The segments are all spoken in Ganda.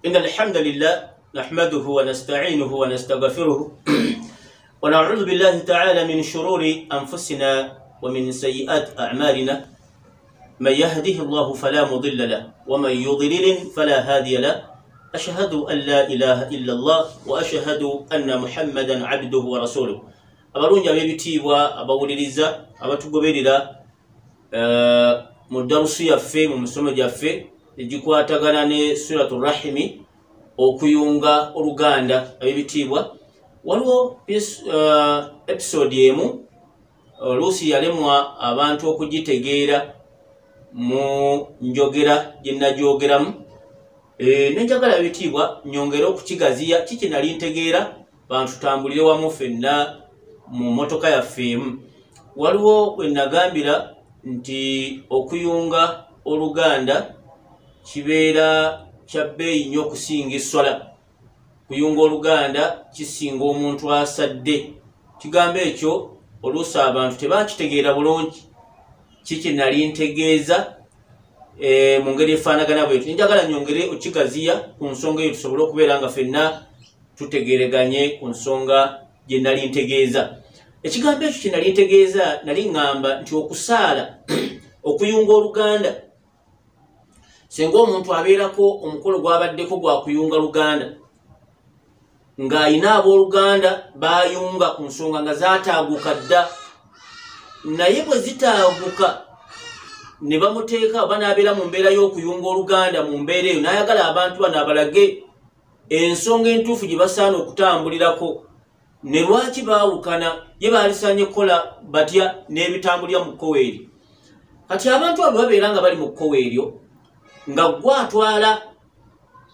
إن الحمد لله نحمده ونستعينه ونستغفره ونعوذ بالله تعالى من شرور أنفسنا ومن سيئات أعمالنا من يهده الله فلا مضل له ومن يضلل فلا هادي له أشهد أن لا إله إلا الله وأشهد أن محمدا عبده ورسوله abalungi ab'ebitiibwa abawuliriza abatugoberera mu darusu yaffe mu misomo gyaffe egikwatagana ne suratu rahimi okuyunga oluganda ab'ebitiibwa waliwo episode emu oluusi yalemwa abantu okugitegeera mu njogera gye nagyogeramu nenjagala ab'ebitiibwa nyongere okukigaziya kiki nali ntegeera bantu tambulire wamu ffenna mu motoka yaffe emu waliwo we nagambira nti okuyunga oluganda kibeera kya bbeeyi nnyo okusinga esswala. Kuyunga oluganda kisinga omuntu asadde. Kigambo ekyo oluusi abantu tebakitegeera bulungi. Kiki nali ntegeeza mu ngeri efaanagana bwetyo. Njagala nyongere okigaziya ku nsonga eyo tusobole okubeera nga ffenna tutegereganye ku nsonga gye nali ntegeeza. Ekigambo ekyo kye nali ntegeeza nali ŋŋamba nti okusaala okuyunga oluganda singa omuntu abeerako omukolo gwabaddeko gwa kuyunga luganda ng'ayina abooluganda bayunga ku nsonga nga zaataaguka dda naye bwe zitaaguka ne bamuteeka oba n'abeera mu mbeera y'okuyunga oluganda mu mbeera eyo n'ayagala abantu bano abalage ensonga entuufu gye basaana okutambulirako ne lwaki baawukana ye baalisaanye kukola batya n'ebitambulira mu kkowe eryo. Kati abantu abo babeera nga bali mu kkowe eryo nga gwatwala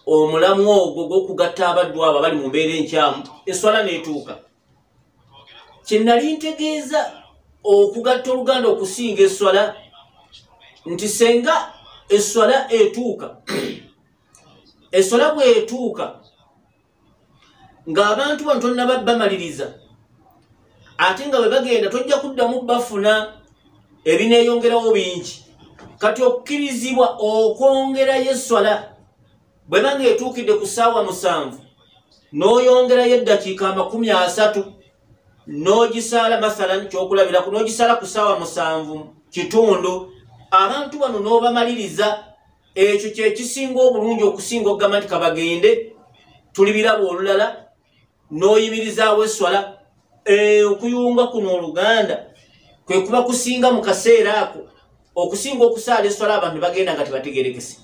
omulamu ogwo gw'okugatta abaddu abo bali mu mbeera enkyamu esswala n'etuuka. Kye nali ntegeeza okugatta oluganda okusinga esswala nti senga esswala etuuka esswala bw'etuuka ng'abantu bano tonnaba bamaliriza ate nga bwe bagenda tojja kuddamu bafuna ebineeyongerawo bingi. Kati okkirizibwa okwongerayo esswala bwe banga etuukidde ku ssaawa 7 n'oyongerayo eddakiika 30 n'ogisaala mathalan kyokulabiraku n'ogisaala ku ssaawa 7 kitundu abantu bano n'obamaliriza ekyo kye kisinga obulungi okusinga okugamba nti kabagende tuli birabo olulala n'oyimirizaawo esswala. Okuyunga kuno oluganda kwe kuba kusinga mu kaseera ako okusinga okusaala esswala abantu ne bagenda nga tebategerekese.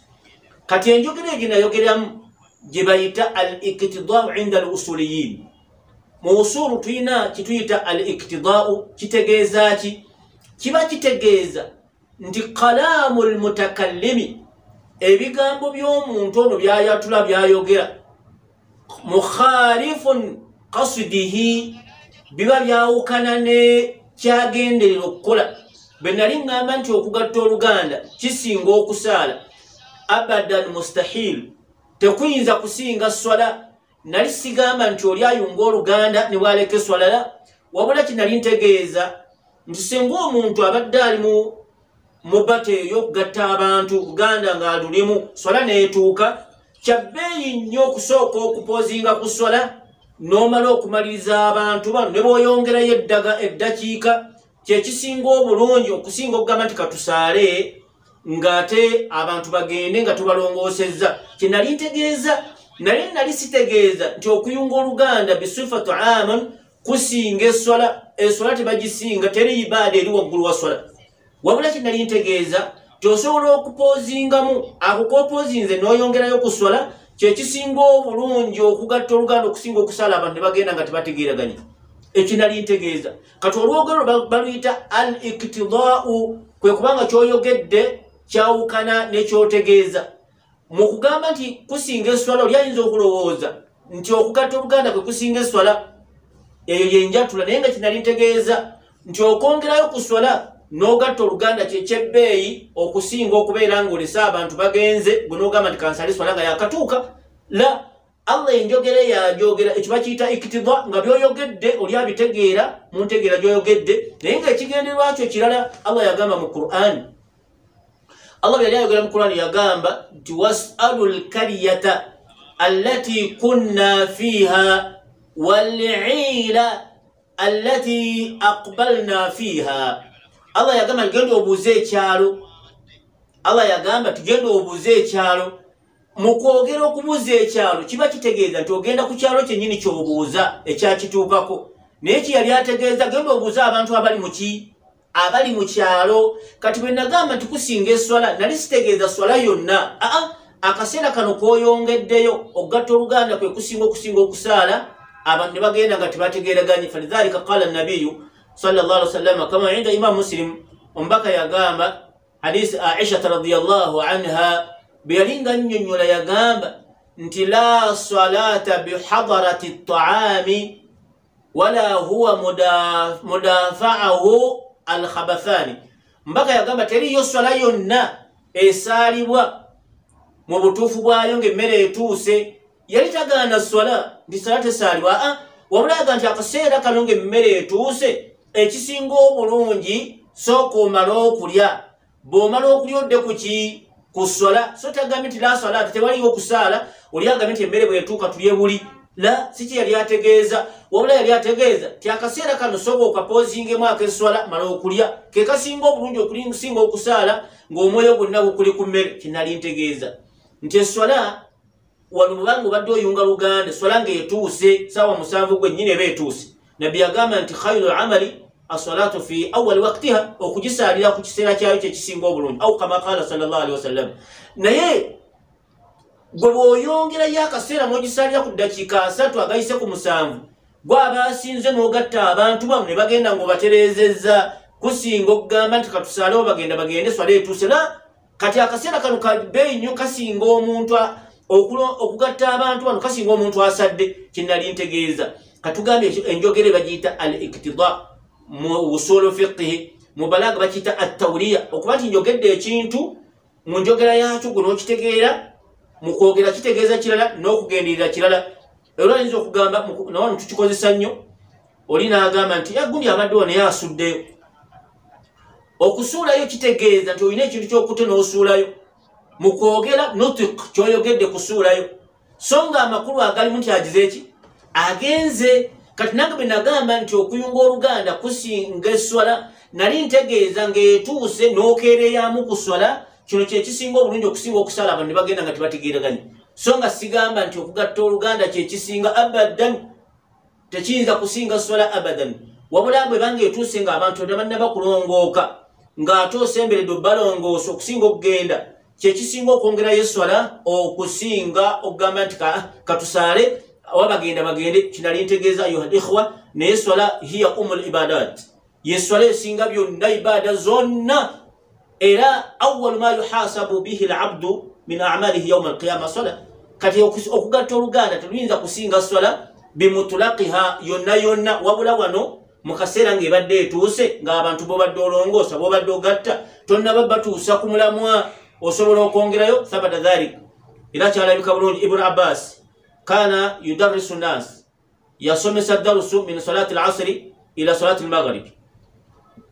Kati enjogera egyo nayogeramu gye bayita al iktidaau inda al usuliyin. Mu usulu tulina kituyita al iktidaau. Kitegeeza ki? Kiba kitegeeza nti kalaamu al mutakallimi ebigambo by'omuntu ono byayatula byayogera mukhalifun qasdihi biba byawukana ne kyagenderera okukola. Bwe nali ŋŋamba nti okugatta oluganda kisinga okusaala abadan mustahil tekuyinza kusinga swala nali sigamba nti oli ayunga oluganda ne bwaleka esswala la wabula kinali ntegeeza nti singa omuntu abadde ali mu bata ey'okugatta abantu luganda ng'alulimu swala n'etuuka kyabbeeyi nnyo okusooka okupoozinga ku swala n'omala okumaliriza abantu bano ne bw'oyongerayo eddakiika kyekisinga obulungi okusinga okugamba nti katusaale ng'ate abantu bagende nga tubalongoosezza. Kyenali ntegeeza naye nali sitegeeza nti okuyunga oluganda bisifatu amun kusinga esswala. Esswala tebagisinga, teri ibaada eri waggulu wa swala. Wabula kyenali ntegeeza nti osobola okupoozingamu ako koopoozinze n'oyongerayo ku swala kyekisinga obulungi okugatta oluganda okusinga okusaala abantu ne bagenda nga tebategeeraganye. Ekyo nali ntegeeza. Kati olwogero baluyita al iktidaau kwe kubanga kyoyogedde kyawukana n'ekyotegeeza. Mu kugamba nti kusinga esswala oli ayinza okulowooza nti okugatta oluganda kwe kusinga esswala eyo yenjatula naye nga kinali ntegeeza nti okwongerayo ku swala n'ogatta oluganda kyekyebbeeyi okusinga okubeera ng'olese abantu bagenze gwe n'ogamba nti kansala esswala nga yakatuuka la Allah enjogera yajogera ekyo bakiyita iktida nga byoyogedde oli abitegeera mu ntegeera gy'oyogedde naye nga ekigendererwa kyo kirala. Allah yagamba mu Qur'an Allah yali ayogera mu Qur'an yagamba nti was'alul kariyata التي كنا فيها والعيل التي أقبلنا فيها. الله يقام تجندو بوزي چالو. الله يقام تجندو بوزي چالو. Mukwogera okubuuza ekyalo kiba kitegeeza nti ogenda ku kyalo kyennyini ky'obuuza ekyakituukako. Naye kiyali ategeeza genda obuuza abantu abali mu kyalo. Kati bwe nagamba nti kusinga eswala nali sitegeeza swala yonna. Akaseera kano k'oyongeddeyo okugatta oluganda kwe kusinga okusaala abantu ne bagenda nga tebategeeraganye. Falidhalika qala nabiyu sallallahu alaihi wasallam kama inda Imam Muslim omubaka yagamba hadisi Aisha radhiyallahu anha beyalinga nnyonnyola yagamba nti la salata bihadarati at-ta'ami wala huwa mudafa'ahu al-khabathani. Mbaka yagamba teriyo swala yonna esaalibwa mu butuufu bwayo ng'emmere etuuse. Yali tagaana swala nti swala tesaalibwa, wabula yaga nti akaseera kano ng'emmere etuuse ekisinga obulungi sooka omala okulya. Bw'omala okulya odde ku swala. So tagambye nti la swala tewaliwo kusaala oli agambye nti emmere bw'etuuka tulye buli. La, siki yali ategeeza, wabula yali ategeeza ti akaseera kano sooka okapoozingemu ak'eswala mala okulya ke kasinga obulungi okusinga okusaala ng'omwoyo gwonna gukuli ku mmere. Kinali ntegeeza nti eswala wano mubanga obadde oyunga luganda swala ng'etuuse saawa 7 gwennyini eba etuuse. Nabbi yagamba nti khayru amali as-salatu fi awwal waqtiha, okugisaalira ku kiseera kyayo kyekisinga obulungi. Au kama qala sallallahu alaihi wasallam. Naye gwe bw'oyongerayo akaseera n'ogisaalira ku ddakiika 3 agayise ku 7 gwe aba asinze n'ogatta abantu bamu ne bagenda ng'obatereezezza kusinga okugamba nti katusaalewo bagende swala etuuse. La, kati akaseera kano kabbeeyi nnyo kasinga omuntu okugatta abantu bano kasinga omuntu asadde. Kinali ntegeeza katugambye enjogere bagiyita al-iktida mu usulu fiqhi, mu balaaga bakiyita at-tawriya, okuba nti njogedde ekintu mu njogera yakyo gwe n'okitegeera mu kwogera kitegeeza kirala n'okugenderera kirala. Era oyinza okugamba nawano tukikozesa nnyo, oli n'agamba nti gundi abaddewo naye asuddeyo. Okusuulayo kitegeeza nti olina ekintu ky'okutte n'osuulayo. Mu kwogera nutik ky'oyogedde kusuulayo. So nga amakulu agalimu nti agize eki agenze. Kati nange bwe nagamba nti okuyunga oluganda kusinga eswala nali ntegeeza ng'etuuse n'okeereyamu ku swala kino kyekisinga obulungi okusinga okusaala abantu ne bagenda nga tebategeeraganye. So nga sigamba nti okugatta oluganda kyekisinga abadan, tekiyinza kusinga swala abadan. Wabula bwe banga etuuse ng'abantu tebanna bakulongooka ng'ate osemberedde balongoosa okusinga okugenda kyekisinga okwongerayo eswala okusinga okugamba nti katusaale awa bagende. Kinali ntegeeza ayuha ikhwa, naye swala hiya umul ibadat, yeswala esinga byonna ibaada zonna. Era awwal ma yuhasabu bihi al-abdu min a'malihi yawm al-qiyamah swala. Kati okugatta oluganda tuluyinza kusinga swala bimutulaqiha yonna, wabula wano mu kaseera ng'ebadde etuuse ng'abantu b'obadde olongoosa b'obadde ogatta tonnaba batuusa ku mulamwa osobola okwongerayo. Thabata dhalik, era kyalabika bulungi. Ibn Abbas kana yudarrisu nas, yasomesa darusu min salati al-asri ila salati al-maghrib.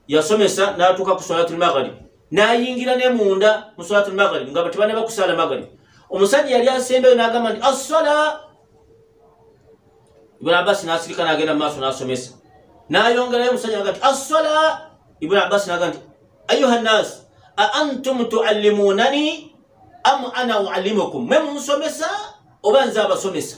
Yasomesa n'atuuka ku salati al-maghrib n'ayingira ne munda mu salati al-maghrib nga batibane bakusaala maghrib. Omusajja yali asembeyo n'agamba nti as-sala. Ibn Abbas n'asirika n'agenda mu maaso n'asomesa n'ayongerayo. Omusajja n'agamba nti as-sala. Ibn Abbas n'agamba nti ayuha nnas a antum tuallimunani am ana uallimukum, mwe munsomesa oba nze abasomesa.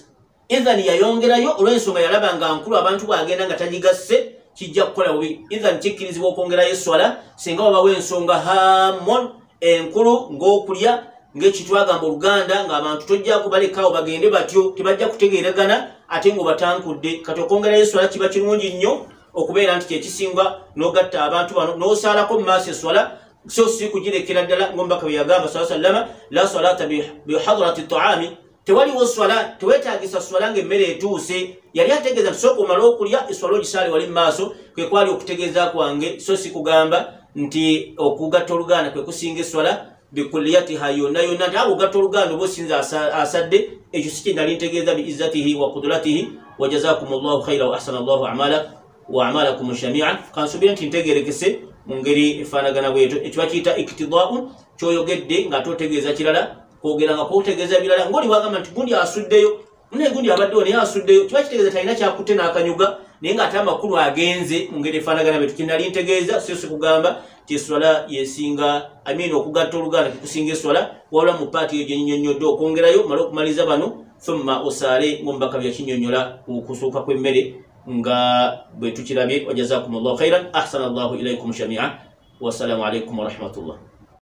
Idhan yayongerayo olw'ensonga yalaba nga nkulu abantu bwagenda nga tagigasse kijja kukola bubi. Idhan kikkirizibwa okwongerayo eswala singa wabawo ensonga hamon enkulu ng'okulya ng'ekitwagamba oluganda ng'abantu tojja kubalekaawo bagende batyo tebajja kutegeeragana ate ng'obatankudde. Kati okwongerayo eswala kiba kirungi nnyo okubeera nti kyekisinga n'ogatta abantu bano n'osaalako mu maaso eswala. So si kugirekera ddala ng'omubaka bwe yagamba sallallahu alayhi wasallam, la salata bihadrati at-ta'ami, tewaliwo swala teweetaagisa swala ng'emmere etuuse. Yali ategeeza nti sooka omala okulya eswala ogisaale wali mu maaso, kwe kwali okutegeeza kwange. So si kugamba nti okugatta oluganda kwe kusinga eswala bikulliyatiha yonna nti okugatta oluganda oba osinza asadde, ekyo si kye nali ntegeeza biizzatihi wa qudratihi. Wa jazakumullahu khayra wa ahsana Allahu wa amalakum jami'an. Kansubire nti ntegeerekese mu ngeri efaanagana bwetyo. Ekyo bakiyita iktida'u, kyoyogedde nga totegeeza kirala kwogera nga kwotegeeza birala ng'oli wagamba nti gundi asuddeyo naye gundi abaddewo naye asuddeyo kiba kitegeeza talina kyakutte n'akanyuga naye ng'ate amakulu agenze mu ngeri efaanagana bwe tukinali ntegeeza si kugamba ti eswala yesinga okugatta oluganda kikusinga eswala wabula mu paati eyo gyenyinyonnyodde okwongerayo mala okumaliza bano thumma osaale ng'omubaka byakinyonnyola okusuuka kw'emmere nga bwe tukirabye wajazakumullahu khairan ahsana allahu ilaikum shamia wassalamu alaikum warahmatullah